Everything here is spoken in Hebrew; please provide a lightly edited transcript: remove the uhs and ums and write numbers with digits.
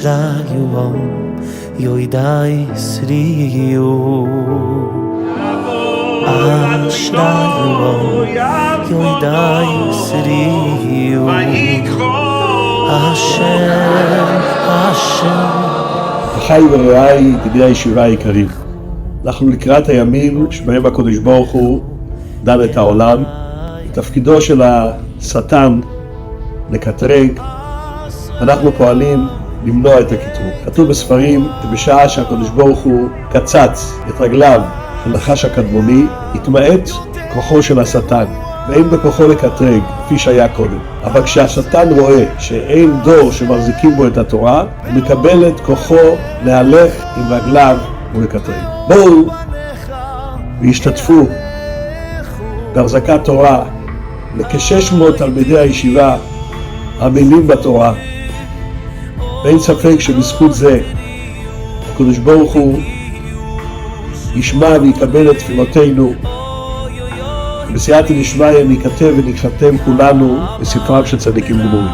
Ashrayu Yoidai Sriyu Ashrayu Yoidai Sriyu Hashem אחיי ורעיי, תלמידי הישיבה היקרים, אנחנו לקראת הימים שבהם הקדוש ברוך הוא דן את העולם. תפקידו של השטן לקטרג, אנחנו פועלים למנוע את הקטרוג. כתוב בספרים שבשעה שהקדוש ברוך הוא קצץ את רגליו של נחש הקדמוני, התמעט כוחו של השטן, ואין בכוחו לקטרג כפי שהיה קודם. אבל כשהשטן רואה שאין דור שמחזיקים בו את התורה, הוא מקבל את כוחו להלך עם רגליו ולקטרג. בואו והשתתפו בהחזקת תורה לכ-600 תלמידי הישיבה עמלים בתורה. ואין ספק שבזכות זה הקדוש ברוך הוא ישמע ויקבל את תפילותינו, בסייעתא דשמיא ניכתב ונכתב כולנו בספרם של צדיקים גמורים.